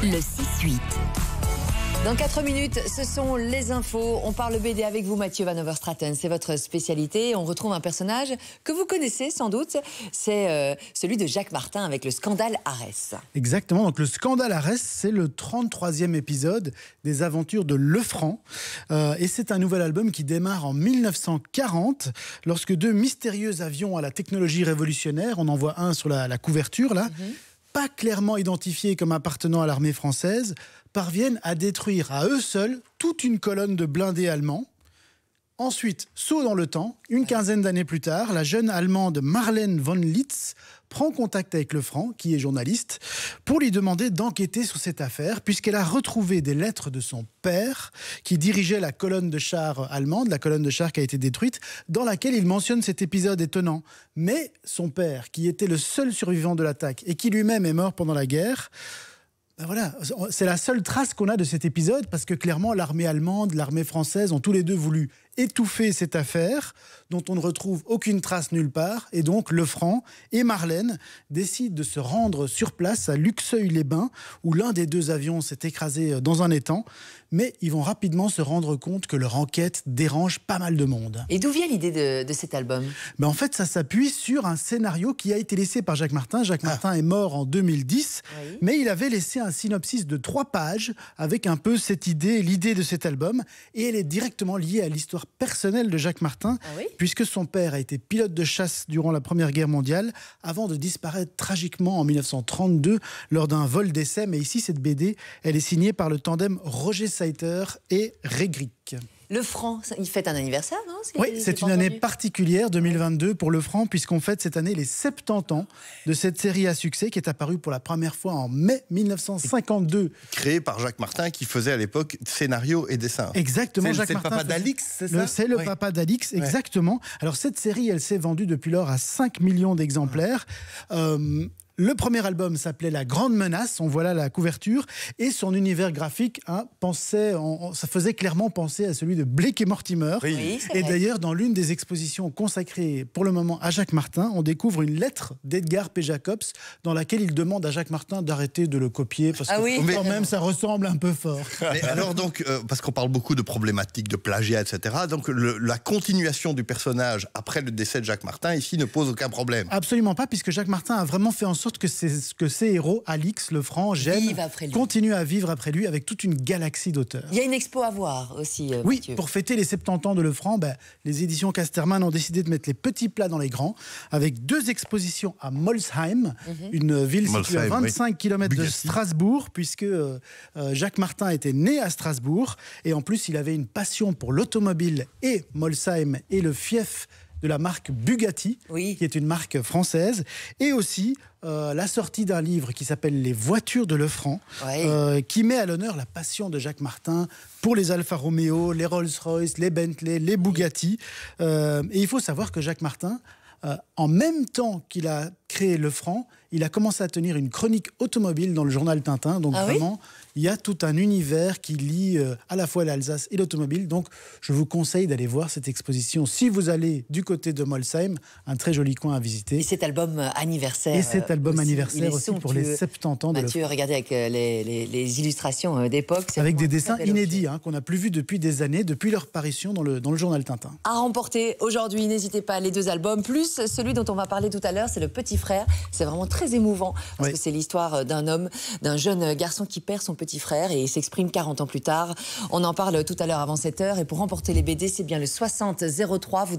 Le 6-8. Dans 4 minutes, ce sont les infos. On parle BD avec vous, Mathieu Van Overstraten. C'est votre spécialité. On retrouve un personnage que vous connaissez sans doute. C'est celui de Jacques Martin avec le scandale Arès. Exactement. Donc le scandale Arès, c'est le 33e épisode des aventures de Lefranc. Et c'est un nouvel album qui démarre en 1940 lorsque deux mystérieux avions à la technologie révolutionnaire, on en voit un sur la couverture là, pas clairement identifiés comme appartenant à l'armée française, parviennent à détruire à eux seuls toute une colonne de blindés allemands. Ensuite, saut dans le temps, une quinzaine d'années plus tard, la jeune Allemande Marlène von Litz prend contact avec Lefranc, qui est journaliste, pour lui demander d'enquêter sur cette affaire, puisqu'elle a retrouvé des lettres de son père, qui dirigeait la colonne de chars allemande, la colonne de chars qui a été détruite, dans laquelle il mentionne cet épisode étonnant. Mais son père, qui était le seul survivant de l'attaque et qui lui-même est mort pendant la guerre, ben voilà, c'est la seule trace qu'on a de cet épisode, parce que clairement l'armée allemande, l'armée française ont tous les deux voulu étouffer cette affaire dont on ne retrouve aucune trace nulle part, et donc Lefranc et Marlène décident de se rendre sur place à Luxeuil-les-Bains, où l'un des deux avions s'est écrasé dans un étang, mais ils vont rapidement se rendre compte que leur enquête dérange pas mal de monde. Et d'où vient l'idée de cet album ? Ben en fait, ça s'appuie sur un scénario qui a été laissé par Jacques Martin. Jacques Martin est mort en 2010, mais il avait laissé un synopsis de 3 pages avec un peu cette idée, l'idée de cet album, et elle est directement liée à l'histoire personnelle de Jacques Martin, puisque son père a été pilote de chasse durant la Première Guerre mondiale, avant de disparaître tragiquement en 1932 lors d'un vol d'essai. Mais ici, cette BD, elle est signée par le tandem Roger Saiter et Régric. Lefranc, il fête un anniversaire, non ? Oui, c'est une année particulière, 2022, pour Lefranc, puisqu'on fête cette année les 70 ans de cette série à succès qui est apparue pour la première fois en mai 1952. Créée par Jacques Martin, qui faisait à l'époque scénario et dessin. Exactement, Jacques Martin. C'est le papa d'Alix, c'est ça ? C'est le papa d'Alix, exactement. Alors cette série, elle s'est vendue depuis lors à 5 millions d'exemplaires. Le premier album s'appelait La Grande Menace, on voit là la couverture, et son univers graphique ça faisait clairement penser à celui de Blake et Mortimer. Oui, et d'ailleurs, dans l'une des expositions consacrées pour le moment à Jacques Martin, on découvre une lettre d'Edgar P. Jacobs dans laquelle il demande à Jacques Martin d'arrêter de le copier, parce que quand même ça ressemble un peu fort. Mais alors donc, parce qu'on parle beaucoup de problématiques de plagiat, etc., donc la continuation du personnage après le décès de Jacques Martin, ici, ne pose aucun problème. Absolument pas, puisque Jacques Martin a vraiment fait en sorte que ses héros, Alix, Lefranc, Gênes, continuent à vivre après lui avec toute une galaxie d'auteurs. Il y a une expo à voir aussi, oui, Mathieu. pour fêter les 70 ans de Lefranc, les éditions Casterman ont décidé de mettre les petits plats dans les grands, avec 2 expositions à Molsheim, une ville située à 25 km de Strasbourg, puisque Jacques Martin était né à Strasbourg, et en plus il avait une passion pour l'automobile, et Molsheim est le fief de la marque Bugatti, qui est une marque française, et aussi la sortie d'un livre qui s'appelle Les voitures de Lefranc, qui met à l'honneur la passion de Jacques Martin pour les Alfa Romeo, les Rolls-Royce, les Bentley, les Bugatti. Et il faut savoir que Jacques Martin, en même temps qu'il a créé Lefranc, il a commencé à tenir une chronique automobile dans le journal Tintin. Donc vraiment, il y a tout un univers qui lie à la fois l'Alsace et l'automobile. Donc je vous conseille d'aller voir cette exposition si vous allez du côté de Molsheim, un très joli coin à visiter. Et cet album anniversaire. Et cet album anniversaire aussi pour les 70 ans de Mathieu, regardez avec les illustrations d'époque. Avec des dessins inédits qu'on n'a plus vus depuis des années, depuis leur parution dans le journal Tintin. À remporter aujourd'hui, n'hésitez pas, les 2 albums, plus celui dont on va parler tout à l'heure, c'est Le Petit Frère. C'est vraiment très émouvant, parce que c'est l'histoire d'un homme, d'un jeune garçon qui perd son petit frère et s'exprime 40 ans plus tard. On en parle tout à l'heure avant 7h, et pour remporter les BD, c'est bien le 60 03. Vous